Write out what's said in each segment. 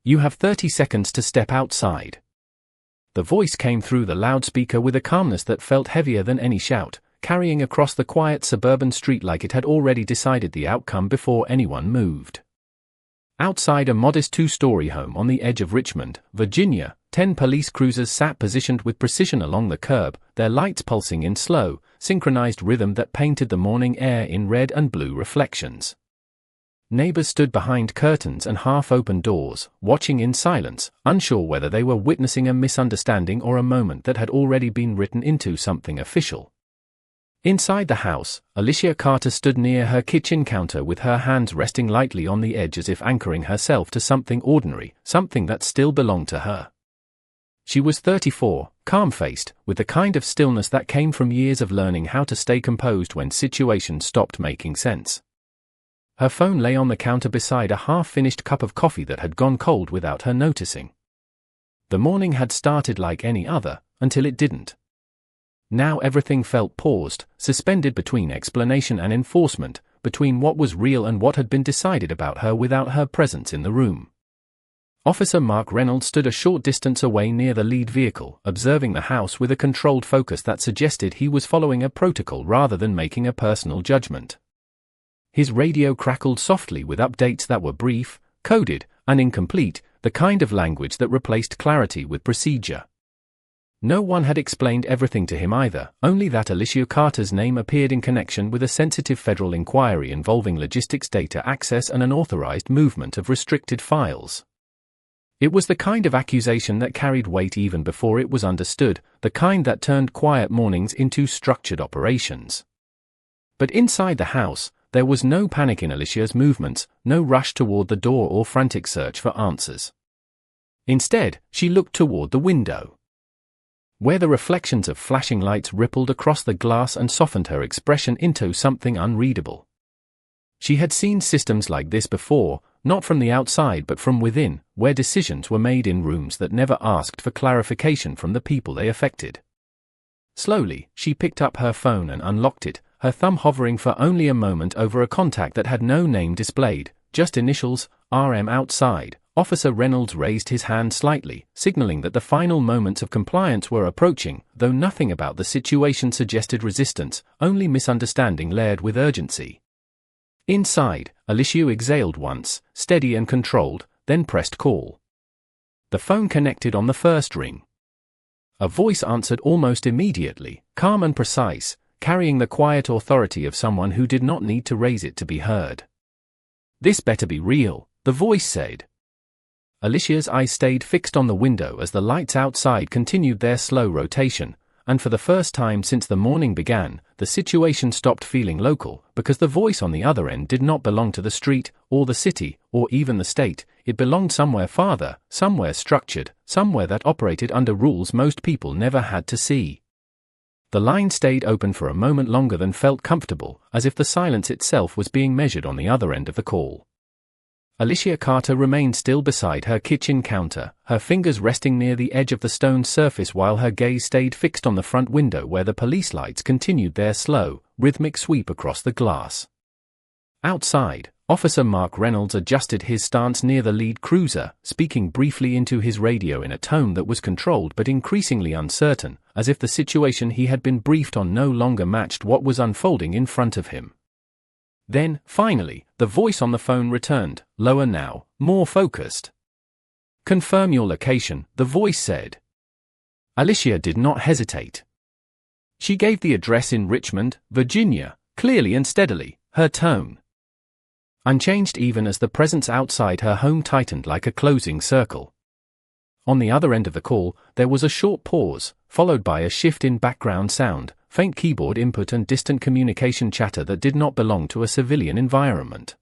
You have 30 seconds to step outside. The voice came through the loudspeaker with a calmness that felt heavier than any shout, carrying across the quiet suburban street like it had already decided the outcome before anyone moved. Outside a modest two-story home on the edge of Richmond, Virginia, 10 police cruisers sat positioned with precision along the curb, their lights pulsing in slow, synchronized rhythm that painted the morning air in red and blue reflections. Neighbors stood behind curtains and half-open doors, watching in silence, unsure whether they were witnessing a misunderstanding or a moment that had already been written into something official. Inside the house, Alicia Carter stood near her kitchen counter with her hands resting lightly on the edge as if anchoring herself to something ordinary, something that still belonged to her. She was 34, calm-faced, with the kind of stillness that came from years of learning how to stay composed when situations stopped making sense. Her phone lay on the counter beside a half-finished cup of coffee that had gone cold without her noticing. The morning had started like any other, until it didn't. Now everything felt paused, suspended between explanation and enforcement, between what was real and what had been decided about her without her presence in the room. Officer Mark Reynolds stood a short distance away near the lead vehicle, observing the house with a controlled focus that suggested he was following a protocol rather than making a personal judgment. His radio crackled softly with updates that were brief, coded, and incomplete, the kind of language that replaced clarity with procedure. No one had explained everything to him either, only that Alicia Carter's name appeared in connection with a sensitive federal inquiry involving logistics data access and unauthorized movement of restricted files. It was the kind of accusation that carried weight even before it was understood, the kind that turned quiet mornings into structured operations. But inside the house, there was no panic in Alicia's movements, no rush toward the door or frantic search for answers. Instead, she looked toward the window, where the reflections of flashing lights rippled across the glass and softened her expression into something unreadable. She had seen systems like this before, not from the outside but from within, where decisions were made in rooms that never asked for clarification from the people they affected. Slowly, she picked up her phone and unlocked it, her thumb hovering for only a moment over a contact that had no name displayed, just initials, RM. Outside, Officer Reynolds raised his hand slightly, signaling that the final moments of compliance were approaching, though nothing about the situation suggested resistance, only misunderstanding layered with urgency. Inside, Alicia exhaled once, steady and controlled, then pressed call. The phone connected on the first ring. A voice answered almost immediately, calm and precise, carrying the quiet authority of someone who did not need to raise it to be heard. "This better be real," the voice said. Alicia's eyes stayed fixed on the window as the lights outside continued their slow rotation, and for the first time since the morning began, the situation stopped feeling local, because the voice on the other end did not belong to the street, or the city, or even the state. It belonged somewhere farther, somewhere structured, somewhere that operated under rules most people never had to see. The line stayed open for a moment longer than felt comfortable, as if the silence itself was being measured on the other end of the call. Alicia Carter remained still beside her kitchen counter, her fingers resting near the edge of the stone surface while her gaze stayed fixed on the front window where the police lights continued their slow, rhythmic sweep across the glass. Outside, Officer Mark Reynolds adjusted his stance near the lead cruiser, speaking briefly into his radio in a tone that was controlled but increasingly uncertain, as if the situation he had been briefed on no longer matched what was unfolding in front of him. Then, finally, the voice on the phone returned, lower now, more focused. "Confirm your location," the voice said. Alicia did not hesitate. She gave the address in Richmond, Virginia, clearly and steadily, her tone unchanged even as the presence outside her home tightened like a closing circle. On the other end of the call, there was a short pause, followed by a shift in background sound, faint keyboard input and distant communication chatter that did not belong to a civilian environment.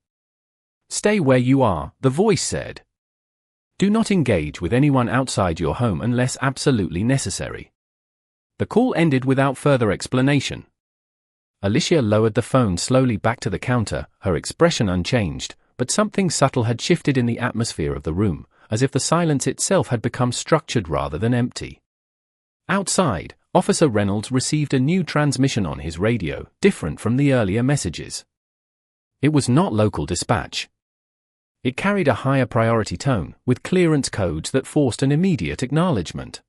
"Stay where you are," the voice said. "Do not engage with anyone outside your home unless absolutely necessary." The call ended without further explanation. Alicia lowered the phone slowly back to the counter, her expression unchanged, but something subtle had shifted in the atmosphere of the room, as if the silence itself had become structured rather than empty. Outside, Officer Reynolds received a new transmission on his radio, different from the earlier messages. It was not local dispatch. It carried a higher priority tone, with clearance codes that forced an immediate acknowledgment.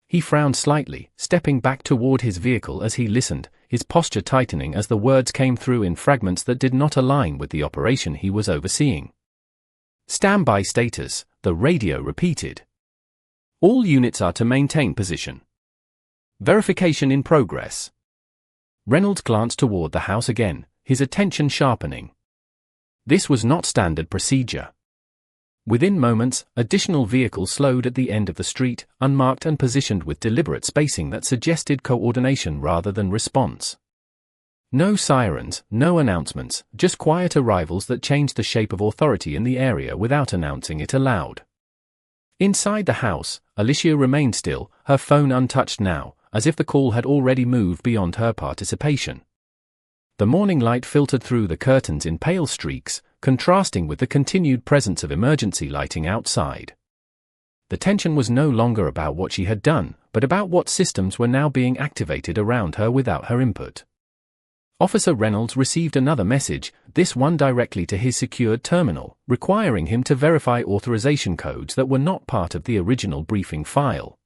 He frowned slightly, stepping back toward his vehicle as he listened, his posture tightening as the words came through in fragments that did not align with the operation he was overseeing. "Standby status," the radio repeated. "All units are to maintain position. Verification in progress." Reynolds glanced toward the house again, his attention sharpening. This was not standard procedure. Within moments, additional vehicles slowed at the end of the street, unmarked and positioned with deliberate spacing that suggested coordination rather than response. No sirens, no announcements, just quiet arrivals that changed the shape of authority in the area without announcing it aloud. Inside the house, Alicia remained still, her phone untouched now, as if the call had already moved beyond her participation. The morning light filtered through the curtains in pale streaks, contrasting with the continued presence of emergency lighting outside. The tension was no longer about what she had done, but about what systems were now being activated around her without her input. Officer Reynolds received another message, this one directly to his secured terminal, requiring him to verify authorization codes that were not part of the original briefing file.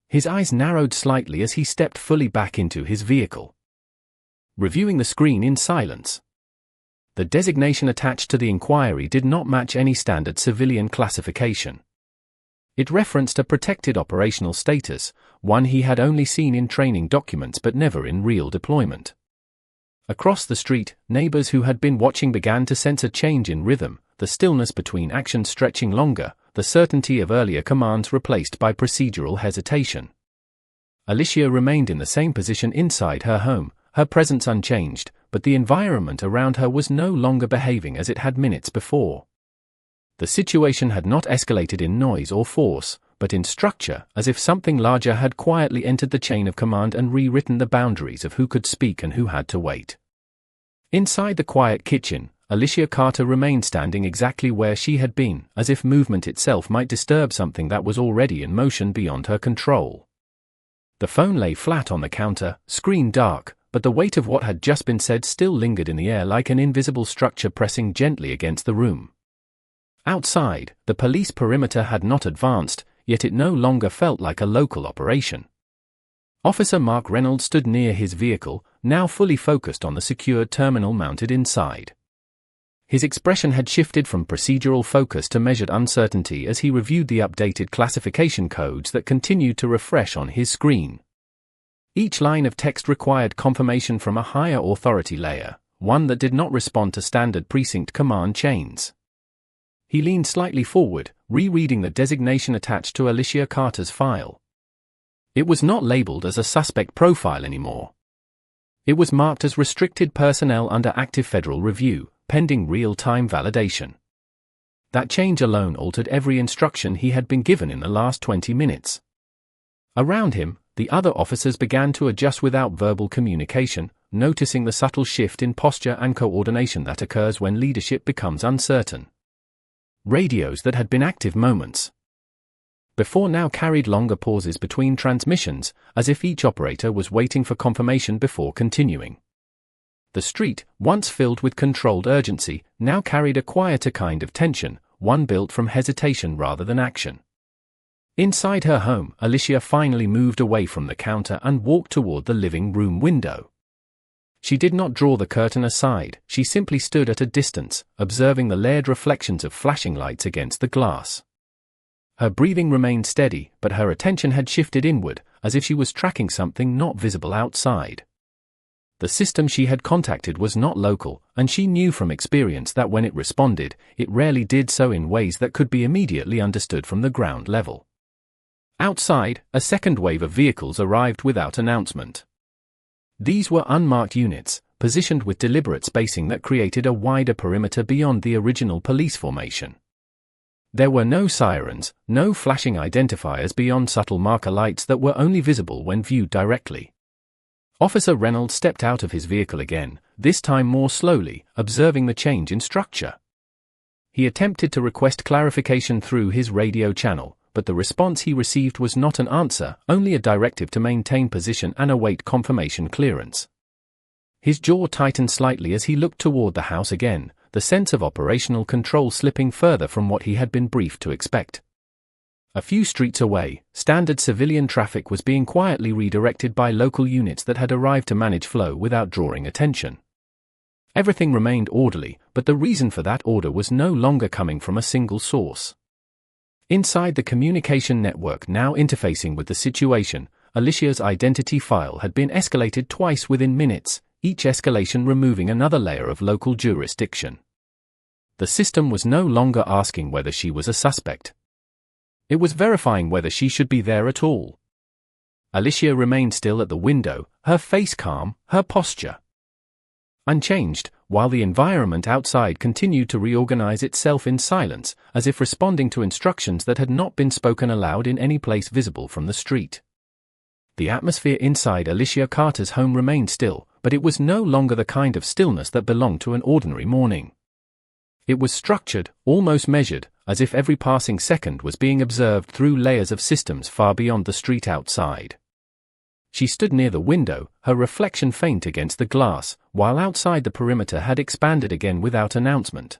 His eyes narrowed slightly as he stepped fully back into his vehicle, reviewing the screen in silence. The designation attached to the inquiry did not match any standard civilian classification. It referenced a protected operational status, one he had only seen in training documents but never in real deployment. Across the street, neighbors who had been watching began to sense a change in rhythm, the stillness between actions stretching longer, the certainty of earlier commands replaced by procedural hesitation. Alicia remained in the same position inside her home, her presence unchanged, but the environment around her was no longer behaving as it had minutes before. The situation had not escalated in noise or force, but in structure, as if something larger had quietly entered the chain of command and rewritten the boundaries of who could speak and who had to wait. Inside the quiet kitchen, Alicia Carter remained standing exactly where she had been, as if movement itself might disturb something that was already in motion beyond her control. The phone lay flat on the counter, screen dark, but the weight of what had just been said still lingered in the air like an invisible structure pressing gently against the room. Outside, the police perimeter had not advanced, yet it no longer felt like a local operation. Officer Mark Reynolds stood near his vehicle, now fully focused on the secured terminal mounted inside. His expression had shifted from procedural focus to measured uncertainty as he reviewed the updated classification codes that continued to refresh on his screen. Each line of text required confirmation from a higher authority layer, one that did not respond to standard precinct command chains. He leaned slightly forward, rereading the designation attached to Alicia Carter's file. It was not labeled as a suspect profile anymore. It was marked as restricted personnel under active federal review, pending real-time validation. That change alone altered every instruction he had been given in the last 20 minutes. Around him, the other officers began to adjust without verbal communication, noticing the subtle shift in posture and coordination that occurs when leadership becomes uncertain. Radios that had been active moments before now carried longer pauses between transmissions, as if each operator was waiting for confirmation before continuing. The street, once filled with controlled urgency, now carried a quieter kind of tension, one built from hesitation rather than action. Inside her home, Alicia finally moved away from the counter and walked toward the living room window. She did not draw the curtain aside, she simply stood at a distance, observing the layered reflections of flashing lights against the glass. Her breathing remained steady, but her attention had shifted inward, as if she was tracking something not visible outside. The system she had contacted was not local, and she knew from experience that when it responded, it rarely did so in ways that could be immediately understood from the ground level. Outside, a second wave of vehicles arrived without announcement. These were unmarked units, positioned with deliberate spacing that created a wider perimeter beyond the original police formation. There were no sirens, no flashing identifiers beyond subtle marker lights that were only visible when viewed directly. Officer Reynolds stepped out of his vehicle again, this time more slowly, observing the change in structure. He attempted to request clarification through his radio channel, but the response he received was not an answer, only a directive to maintain position and await confirmation clearance. His jaw tightened slightly as he looked toward the house again, the sense of operational control slipping further from what he had been briefed to expect. A few streets away, standard civilian traffic was being quietly redirected by local units that had arrived to manage flow without drawing attention. Everything remained orderly, but the reason for that order was no longer coming from a single source. Inside the communication network now interfacing with the situation, Alicia's identity file had been escalated twice within minutes, each escalation removing another layer of local jurisdiction. The system was no longer asking whether she was a suspect. It was verifying whether she should be there at all. Alicia remained still at the window, her face calm, her posture unchanged, while the environment outside continued to reorganize itself in silence, as if responding to instructions that had not been spoken aloud in any place visible from the street. The atmosphere inside Alicia Carter's home remained still, but it was no longer the kind of stillness that belonged to an ordinary morning. It was structured, almost measured, as if every passing second was being observed through layers of systems far beyond the street outside. She stood near the window, her reflection faint against the glass, while outside the perimeter had expanded again without announcement.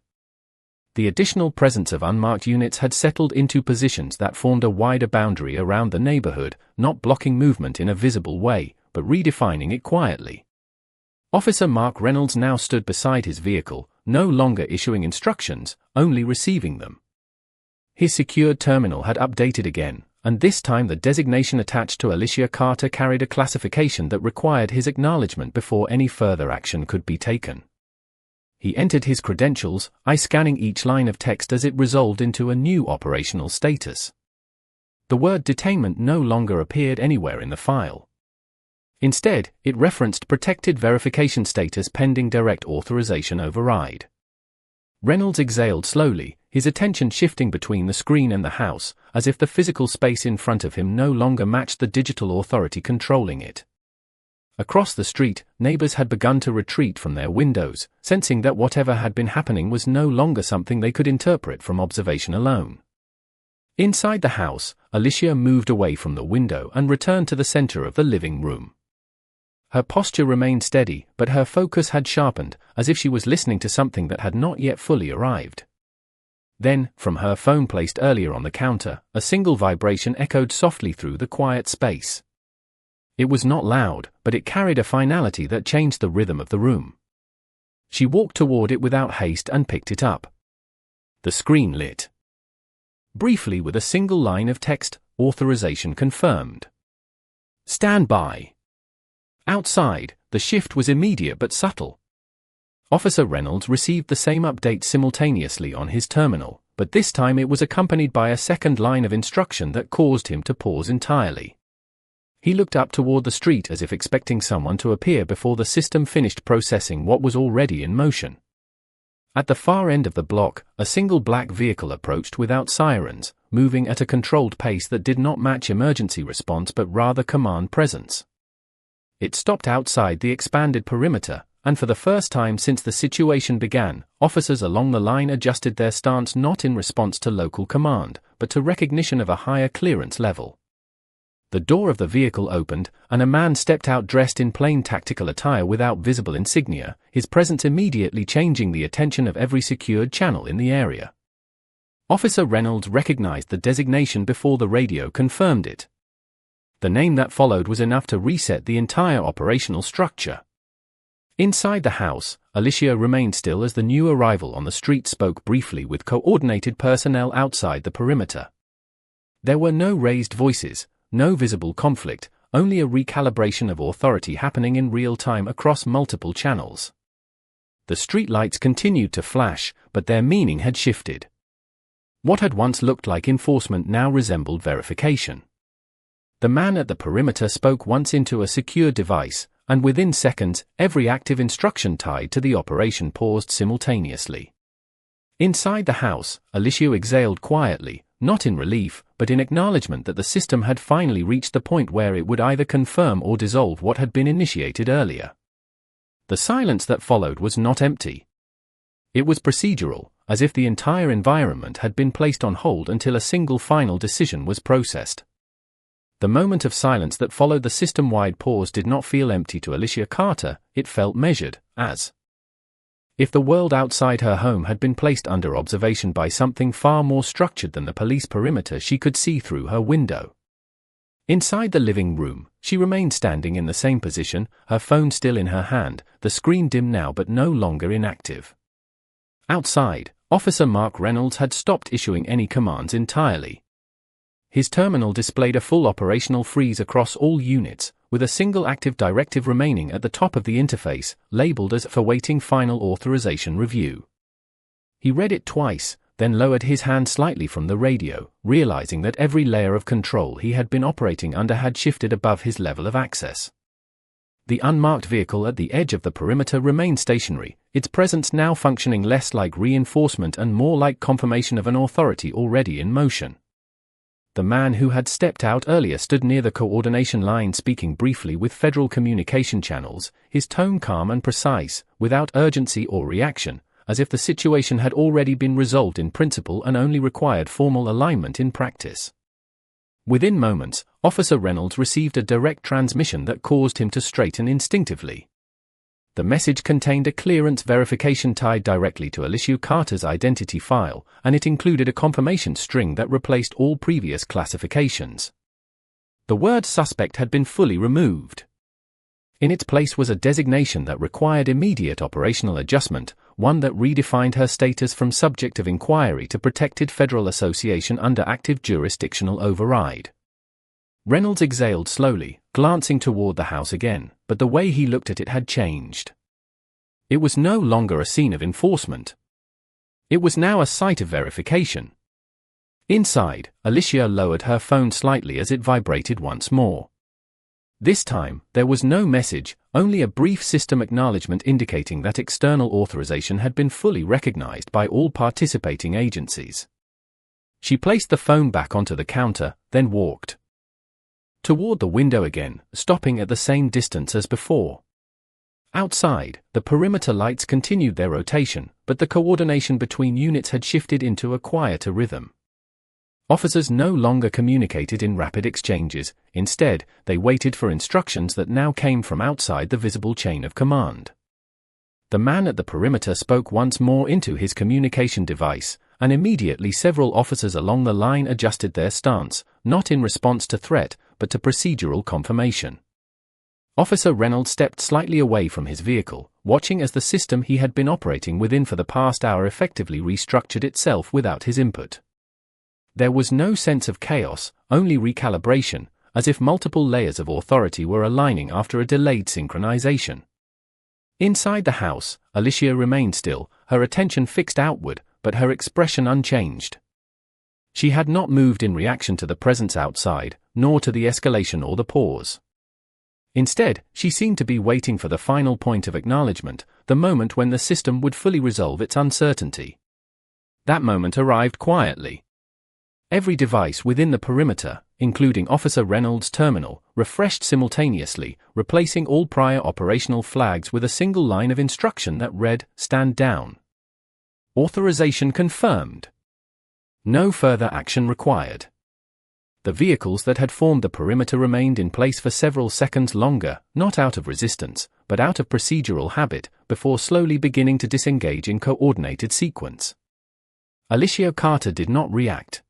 The additional presence of unmarked units had settled into positions that formed a wider boundary around the neighborhood, not blocking movement in a visible way, but redefining it quietly. Officer Mark Reynolds now stood beside his vehicle, no longer issuing instructions, only receiving them. His secured terminal had updated again, and this time the designation attached to Alicia Carter carried a classification that required his acknowledgment before any further action could be taken. He entered his credentials, scanning each line of text as it resolved into a new operational status. The word detainment no longer appeared anywhere in the file. Instead, it referenced protected verification status pending direct authorization override. Reynolds exhaled slowly, his attention shifting between the screen and the house, as if the physical space in front of him no longer matched the digital authority controlling it. Across the street, neighbors had begun to retreat from their windows, sensing that whatever had been happening was no longer something they could interpret from observation alone. Inside the house, Alicia moved away from the window and returned to the center of the living room. Her posture remained steady, but her focus had sharpened, as if she was listening to something that had not yet fully arrived. Then, from her phone placed earlier on the counter, a single vibration echoed softly through the quiet space. It was not loud, but it carried a finality that changed the rhythm of the room. She walked toward it without haste and picked it up. The screen lit briefly with a single line of text, authorization confirmed. Stand by. Outside, the shift was immediate but subtle. Officer Reynolds received the same update simultaneously on his terminal, but this time it was accompanied by a second line of instruction that caused him to pause entirely. He looked up toward the street as if expecting someone to appear before the system finished processing what was already in motion. At the far end of the block, a single black vehicle approached without sirens, moving at a controlled pace that did not match emergency response but rather command presence. It stopped outside the expanded perimeter, and for the first time since the situation began, officers along the line adjusted their stance not in response to local command, but to recognition of a higher clearance level. The door of the vehicle opened, and a man stepped out dressed in plain tactical attire without visible insignia, his presence immediately changing the attention of every secured channel in the area. Officer Reynolds recognized the designation before the radio confirmed it. The name that followed was enough to reset the entire operational structure. Inside the house, Alicia remained still as the new arrival on the street spoke briefly with coordinated personnel outside the perimeter. There were no raised voices, no visible conflict, only a recalibration of authority happening in real time across multiple channels. The streetlights continued to flash, but their meaning had shifted. What had once looked like enforcement now resembled verification. The man at the perimeter spoke once into a secure device, and within seconds, every active instruction tied to the operation paused simultaneously. Inside the house, Alicia exhaled quietly, not in relief, but in acknowledgement that the system had finally reached the point where it would either confirm or dissolve what had been initiated earlier. The silence that followed was not empty. It was procedural, as if the entire environment had been placed on hold until a single final decision was processed. The moment of silence that followed the system-wide pause did not feel empty to Alicia Carter, it felt measured, as If the world outside her home had been placed under observation by something far more structured than the police perimeter she could see through her window. Inside the living room, she remained standing in the same position, her phone still in her hand, the screen dim now but no longer inactive. Outside, Officer Mark Reynolds had stopped issuing any commands entirely. His terminal displayed a full operational freeze across all units, with a single active directive remaining at the top of the interface, labeled as "for waiting final authorization review." He read it twice, then lowered his hand slightly from the radio, realizing that every layer of control he had been operating under had shifted above his level of access. The unmarked vehicle at the edge of the perimeter remained stationary, its presence now functioning less like reinforcement and more like confirmation of an authority already in motion. The man who had stepped out earlier stood near the coordination line speaking briefly with federal communication channels, his tone calm and precise, without urgency or reaction, as if the situation had already been resolved in principle and only required formal alignment in practice. Within moments, Officer Reynolds received a direct transmission that caused him to straighten instinctively. The message contained a clearance verification tied directly to Alicia Carter's identity file, and it included a confirmation string that replaced all previous classifications. The word suspect had been fully removed. In its place was a designation that required immediate operational adjustment, one that redefined her status from subject of inquiry to protected federal association under active jurisdictional override. Reynolds exhaled slowly, glancing toward the house again, but the way he looked at it had changed. It was no longer a scene of enforcement. It was now a site of verification. Inside, Alicia lowered her phone slightly as it vibrated once more. This time, there was no message, only a brief system acknowledgment indicating that external authorization had been fully recognized by all participating agencies. She placed the phone back onto the counter, then walked toward the window again, stopping at the same distance as before. Outside, the perimeter lights continued their rotation, but the coordination between units had shifted into a quieter rhythm. Officers no longer communicated in rapid exchanges, instead, they waited for instructions that now came from outside the visible chain of command. The man at the perimeter spoke once more into his communication device, and immediately several officers along the line adjusted their stance, not in response to threat, but to procedural confirmation. Officer Reynolds stepped slightly away from his vehicle, watching as the system he had been operating within for the past hour effectively restructured itself without his input. There was no sense of chaos, only recalibration, as if multiple layers of authority were aligning after a delayed synchronization. Inside the house, Alicia remained still, her attention fixed outward, but her expression unchanged. She had not moved in reaction to the presence outside, nor to the escalation or the pause. Instead, she seemed to be waiting for the final point of acknowledgment, the moment when the system would fully resolve its uncertainty. That moment arrived quietly. Every device within the perimeter, including Officer Reynolds' terminal, refreshed simultaneously, replacing all prior operational flags with a single line of instruction that read, "Stand down. Authorization confirmed. No further action required." The vehicles that had formed the perimeter remained in place for several seconds longer, not out of resistance, but out of procedural habit, before slowly beginning to disengage in coordinated sequence. Alicia Carter did not react.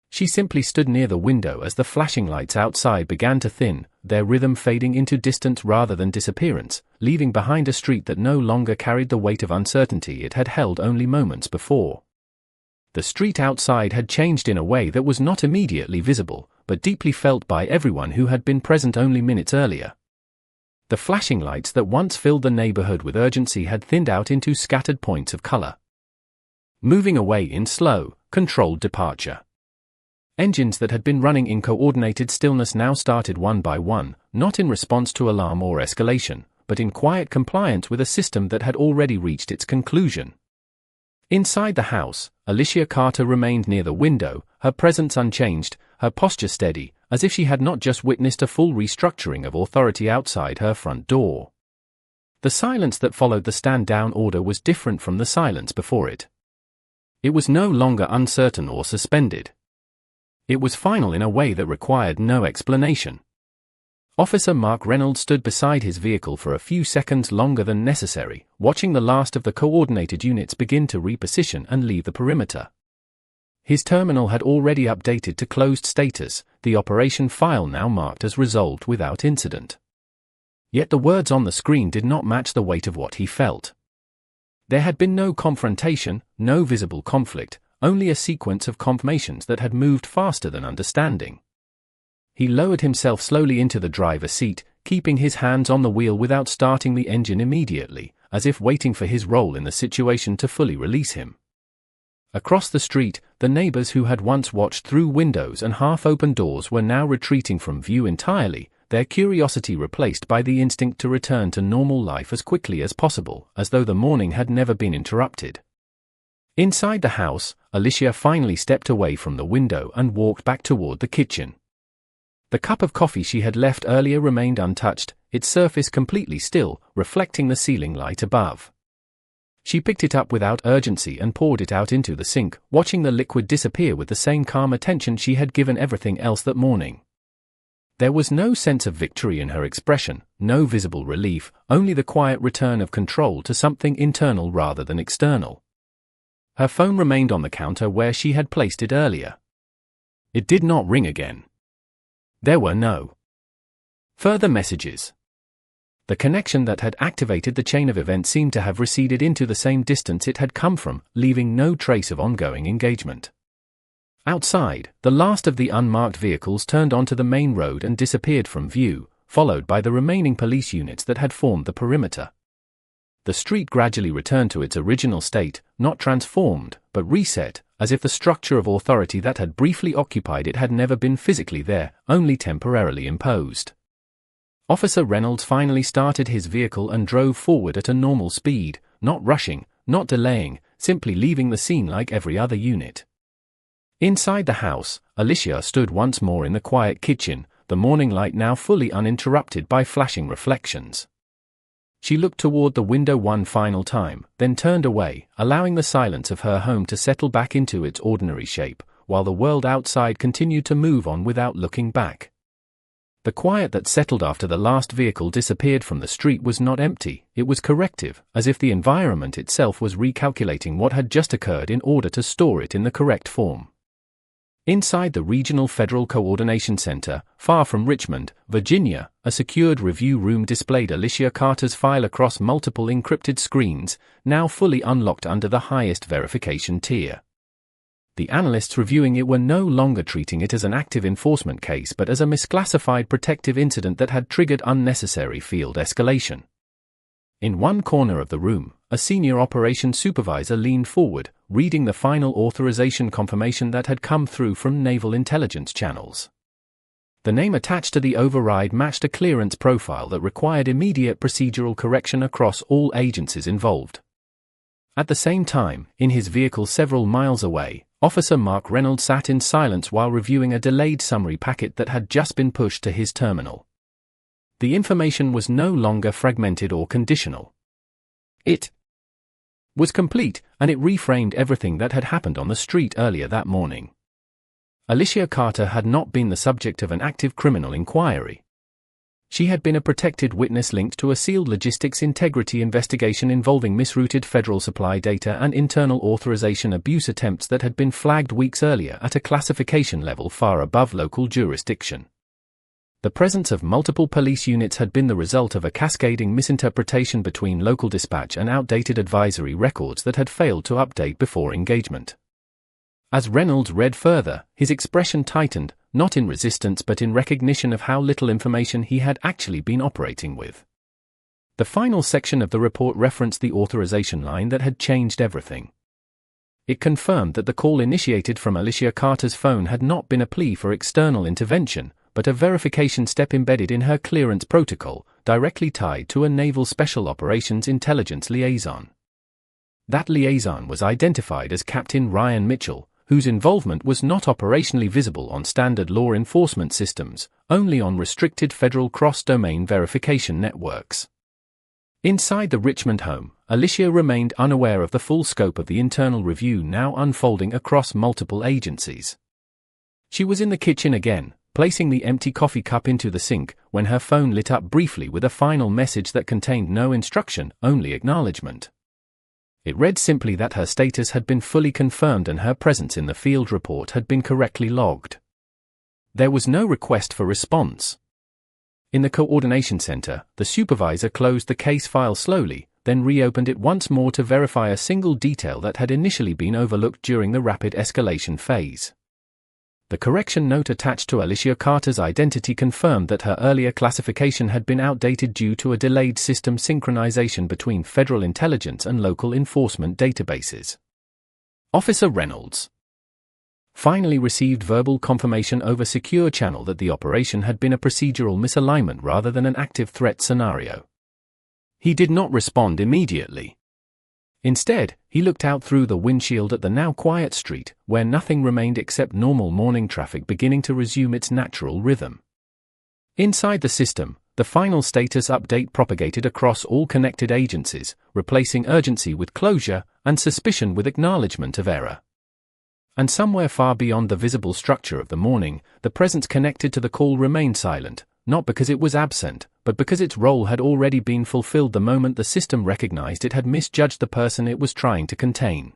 She simply stood near the window as the flashing lights outside began to thin, their rhythm fading into distance rather than disappearance, leaving behind a street that no longer carried the weight of uncertainty it had held only moments before. The street outside had changed in a way that was not immediately visible, but deeply felt by everyone who had been present only minutes earlier. The flashing lights that once filled the neighborhood with urgency had thinned out into scattered points of color, moving away in slow, controlled departure. Engines that had been running in coordinated stillness now started one by one, not in response to alarm or escalation, but in quiet compliance with a system that had already reached its conclusion. Inside the house, Alicia Carter remained near the window, her presence unchanged, her posture steady, as if she had not just witnessed a full restructuring of authority outside her front door. The silence that followed the stand-down order was different from the silence before it. It was no longer uncertain or suspended. It was final in a way that required no explanation. Officer Mark Reynolds stood beside his vehicle for a few seconds longer than necessary, watching the last of the coordinated units begin to reposition and leave the perimeter. His terminal had already updated to closed status, the operation file now marked as resolved without incident. Yet the words on the screen did not match the weight of what he felt. There had been no confrontation, no visible conflict, only a sequence of confirmations that had moved faster than understanding. He lowered himself slowly into the driver's seat, keeping his hands on the wheel without starting the engine immediately, as if waiting for his role in the situation to fully release him. Across the street, the neighbors who had once watched through windows and half-open doors were now retreating from view entirely, their curiosity replaced by the instinct to return to normal life as quickly as possible, as though the morning had never been interrupted. Inside the house, Alicia finally stepped away from the window and walked back toward the kitchen. The cup of coffee she had left earlier remained untouched, its surface completely still, reflecting the ceiling light above. She picked it up without urgency and poured it out into the sink, watching the liquid disappear with the same calm attention she had given everything else that morning. There was no sense of victory in her expression, no visible relief, only the quiet return of control to something internal rather than external. Her phone remained on the counter where she had placed it earlier. It did not ring again. There were no further messages. The connection that had activated the chain of events seemed to have receded into the same distance it had come from, leaving no trace of ongoing engagement. Outside, the last of the unmarked vehicles turned onto the main road and disappeared from view, followed by the remaining police units that had formed the perimeter. The street gradually returned to its original state, not transformed, but reset, as if the structure of authority that had briefly occupied it had never been physically there, only temporarily imposed. Officer Reynolds finally started his vehicle and drove forward at a normal speed, not rushing, not delaying, simply leaving the scene like every other unit. Inside the house, Alicia stood once more in the quiet kitchen, the morning light now fully uninterrupted by flashing reflections. She looked toward the window one final time, then turned away, allowing the silence of her home to settle back into its ordinary shape, while the world outside continued to move on without looking back. The quiet that settled after the last vehicle disappeared from the street was not empty, it was corrective, as if the environment itself was recalculating what had just occurred in order to store it in the correct form. Inside the Regional Federal Coordination Center, far from Richmond, Virginia, a secured review room displayed Alicia Carter's file across multiple encrypted screens, now fully unlocked under the highest verification tier. The analysts reviewing it were no longer treating it as an active enforcement case but as a misclassified protective incident that had triggered unnecessary field escalation. In one corner of the room, a senior operations supervisor leaned forward, reading the final authorization confirmation that had come through from naval intelligence channels. The name attached to the override matched a clearance profile that required immediate procedural correction across all agencies involved. At the same time, in his vehicle several miles away, Officer Mark Reynolds sat in silence while reviewing a delayed summary packet that had just been pushed to his terminal. The information was no longer fragmented or conditional. It was complete, and it reframed everything that had happened on the street earlier that morning. Alicia Carter had not been the subject of an active criminal inquiry. She had been a protected witness linked to a sealed logistics integrity investigation involving misrouted federal supply data and internal authorization abuse attempts that had been flagged weeks earlier at a classification level far above local jurisdiction. The presence of multiple police units had been the result of a cascading misinterpretation between local dispatch and outdated advisory records that had failed to update before engagement. As Reynolds read further, his expression tightened, not in resistance but in recognition of how little information he had actually been operating with. The final section of the report referenced the authorization line that had changed everything. It confirmed that the call initiated from Alicia Carter's phone had not been a plea for external intervention, but a verification step embedded in her clearance protocol, directly tied to a Naval Special Operations Intelligence liaison. That liaison was identified as Captain Ryan Mitchell, whose involvement was not operationally visible on standard law enforcement systems, only on restricted federal cross-domain verification networks. Inside the Richmond home, Alicia remained unaware of the full scope of the internal review now unfolding across multiple agencies. She was in the kitchen again, placing the empty coffee cup into the sink, when her phone lit up briefly with a final message that contained no instruction, only acknowledgment. It read simply that her status had been fully confirmed and her presence in the field report had been correctly logged. There was no request for response. In the coordination center, the supervisor closed the case file slowly, then reopened it once more to verify a single detail that had initially been overlooked during the rapid escalation phase. The correction note attached to Alicia Carter's identity confirmed that her earlier classification had been outdated due to a delayed system synchronization between federal intelligence and local enforcement databases. Officer Reynolds finally received verbal confirmation over secure channel that the operation had been a procedural misalignment rather than an active threat scenario. He did not respond immediately. Instead, he looked out through the windshield at the now quiet street, where nothing remained except normal morning traffic beginning to resume its natural rhythm. Inside the system, the final status update propagated across all connected agencies, replacing urgency with closure and suspicion with acknowledgment of error. And somewhere far beyond the visible structure of the morning, the presence connected to the call remained silent, not because it was absent, but because its role had already been fulfilled the moment the system recognized it had misjudged the person it was trying to contain.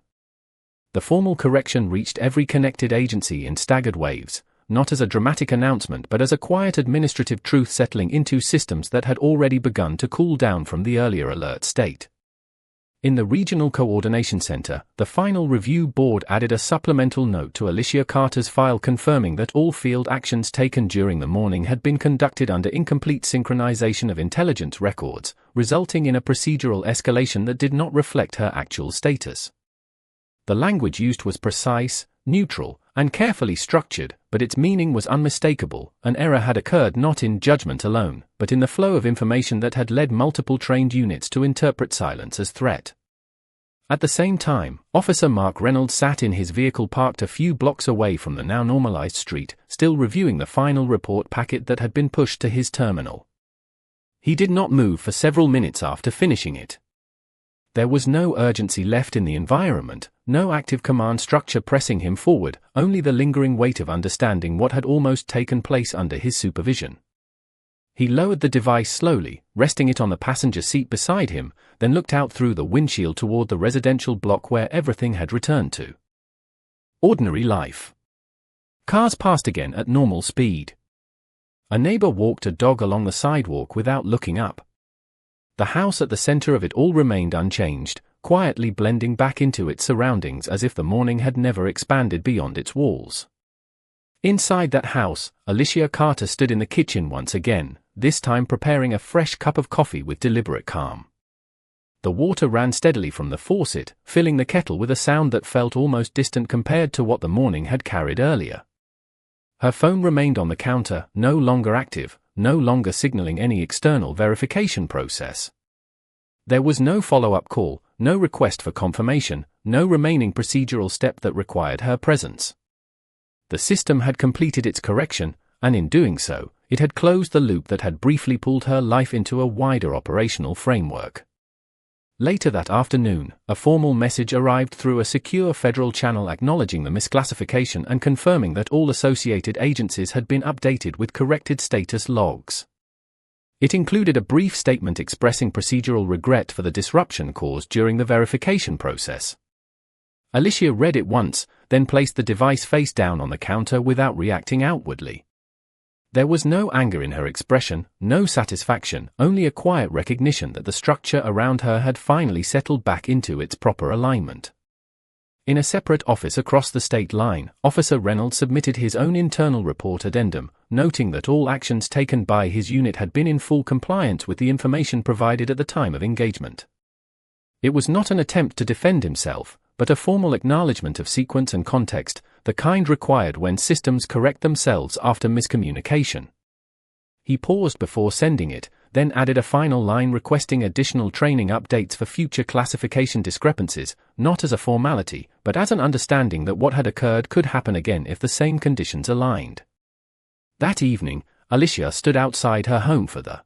The formal correction reached every connected agency in staggered waves, not as a dramatic announcement but as a quiet administrative truth settling into systems that had already begun to cool down from the earlier alert state. In the Regional Coordination Center, the final review board added a supplemental note to Alicia Carter's file confirming that all field actions taken during the morning had been conducted under incomplete synchronization of intelligence records, resulting in a procedural escalation that did not reflect her actual status. The language used was precise, neutral, and carefully structured, but its meaning was unmistakable. An error had occurred not in judgment alone, but in the flow of information that had led multiple trained units to interpret silence as threat. At the same time, Officer Mark Reynolds sat in his vehicle parked a few blocks away from the now normalized street, still reviewing the final report packet that had been pushed to his terminal. He did not move for several minutes after finishing it. There was no urgency left in the environment, no active command structure pressing him forward, only the lingering weight of understanding what had almost taken place under his supervision. He lowered the device slowly, resting it on the passenger seat beside him, then looked out through the windshield toward the residential block where everything had returned to ordinary life. Cars passed again at normal speed. A neighbor walked a dog along the sidewalk without looking up. The house at the center of it all remained unchanged, quietly blending back into its surroundings as if the morning had never expanded beyond its walls. Inside that house, Alicia Carter stood in the kitchen once again, this time preparing a fresh cup of coffee with deliberate calm. The water ran steadily from the faucet, filling the kettle with a sound that felt almost distant compared to what the morning had carried earlier. Her phone remained on the counter, no longer active, no longer signaling any external verification process. There was no follow-up call, no request for confirmation, no remaining procedural step that required her presence. The system had completed its correction, and in doing so, it had closed the loop that had briefly pulled her life into a wider operational framework. Later that afternoon, a formal message arrived through a secure federal channel acknowledging the misclassification and confirming that all associated agencies had been updated with corrected status logs. It included a brief statement expressing procedural regret for the disruption caused during the verification process. Alicia read it once, then placed the device face down on the counter without reacting outwardly. There was no anger in her expression, no satisfaction, only a quiet recognition that the structure around her had finally settled back into its proper alignment. In a separate office across the state line, Officer Reynolds submitted his own internal report addendum, noting that all actions taken by his unit had been in full compliance with the information provided at the time of engagement. It was not an attempt to defend himself, but a formal acknowledgement of sequence and context, the kind required when systems correct themselves after miscommunication. He paused before sending it, then added a final line requesting additional training updates for future classification discrepancies, not as a formality, but as an understanding that what had occurred could happen again if the same conditions aligned. That evening, Alicia stood outside her home for the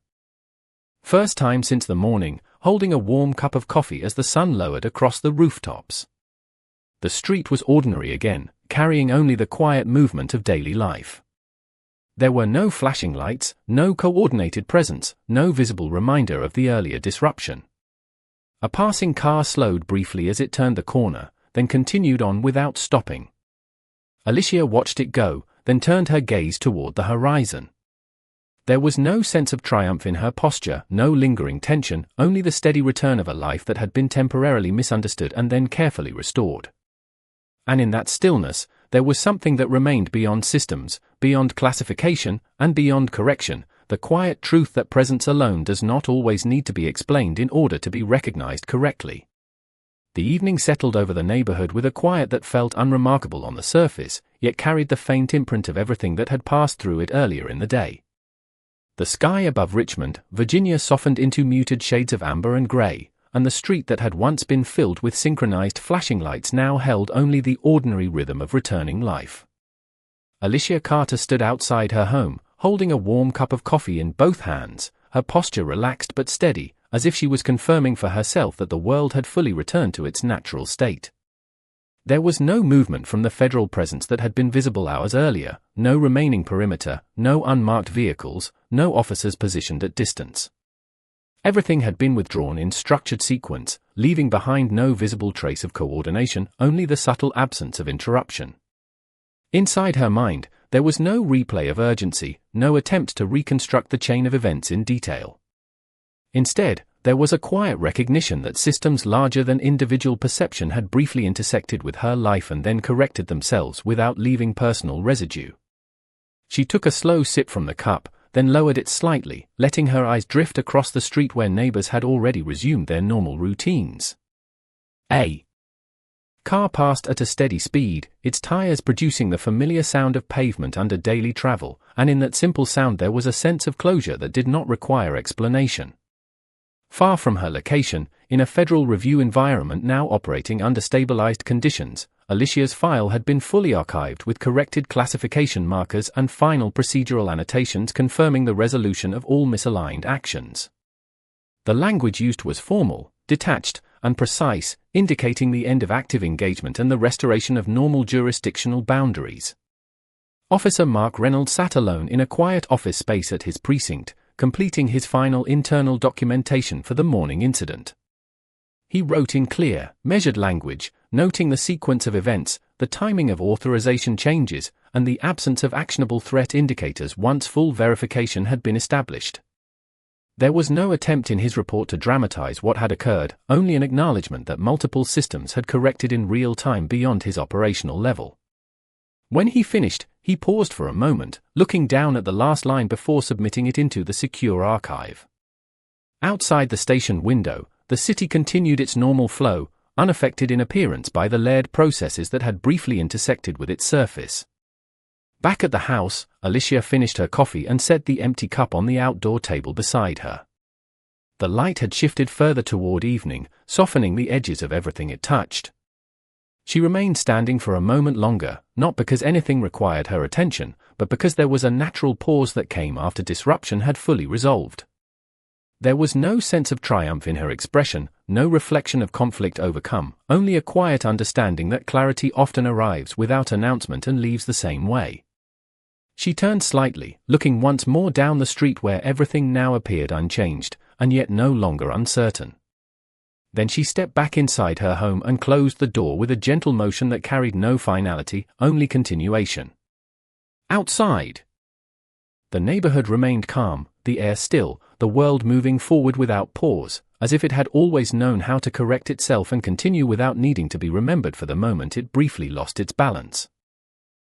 first time since the morning, holding a warm cup of coffee as the sun lowered across the rooftops. The street was ordinary again, carrying only the quiet movement of daily life. There were no flashing lights, no coordinated presence, no visible reminder of the earlier disruption. A passing car slowed briefly as it turned the corner, then continued on without stopping. Alicia watched it go, then turned her gaze toward the horizon. There was no sense of triumph in her posture, no lingering tension, only the steady return of a life that had been temporarily misunderstood and then carefully restored. And in that stillness, there was something that remained beyond systems, beyond classification, and beyond correction, the quiet truth that presence alone does not always need to be explained in order to be recognized correctly. The evening settled over the neighborhood with a quiet that felt unremarkable on the surface, yet carried the faint imprint of everything that had passed through it earlier in the day. The sky above Richmond, Virginia softened into muted shades of amber and gray, and the street that had once been filled with synchronized flashing lights now held only the ordinary rhythm of returning life. Alicia Carter stood outside her home, holding a warm cup of coffee in both hands, her posture relaxed but steady, as if she was confirming for herself that the world had fully returned to its natural state. There was no movement from the federal presence that had been visible hours earlier, no remaining perimeter, no unmarked vehicles, no officers positioned at distance. Everything had been withdrawn in structured sequence, leaving behind no visible trace of coordination, only the subtle absence of interruption. Inside her mind, there was no replay of urgency, no attempt to reconstruct the chain of events in detail. Instead, there was a quiet recognition that systems larger than individual perception had briefly intersected with her life and then corrected themselves without leaving personal residue. She took a slow sip from the cup, then lowered it slightly, letting her eyes drift across the street where neighbors had already resumed their normal routines. A car passed at a steady speed, its tires producing the familiar sound of pavement under daily travel, and in that simple sound there was a sense of closure that did not require explanation. Far from her location, in a federal review environment now operating under stabilized conditions, Alicia's file had been fully archived with corrected classification markers and final procedural annotations confirming the resolution of all misaligned actions. The language used was formal, detached, and precise, indicating the end of active engagement and the restoration of normal jurisdictional boundaries. Officer Mark Reynolds sat alone in a quiet office space at his precinct, completing his final internal documentation for the morning incident. He wrote in clear, measured language, noting the sequence of events, the timing of authorization changes, and the absence of actionable threat indicators once full verification had been established. There was no attempt in his report to dramatize what had occurred, only an acknowledgment that multiple systems had corrected in real time beyond his operational level. When he finished, he paused for a moment, looking down at the last line before submitting it into the secure archive. Outside the station window, the city continued its normal flow, unaffected in appearance by the layered processes that had briefly intersected with its surface. Back at the house, Alicia finished her coffee and set the empty cup on the outdoor table beside her. The light had shifted further toward evening, softening the edges of everything it touched. She remained standing for a moment longer, not because anything required her attention, but because there was a natural pause that came after disruption had fully resolved. There was no sense of triumph in her expression, no reflection of conflict overcome, only a quiet understanding that clarity often arrives without announcement and leaves the same way. She turned slightly, looking once more down the street where everything now appeared unchanged, and yet no longer uncertain. Then she stepped back inside her home and closed the door with a gentle motion that carried no finality, only continuation. Outside, the neighborhood remained calm, the air still, the world moving forward without pause, as if it had always known how to correct itself and continue without needing to be remembered for the moment it briefly lost its balance.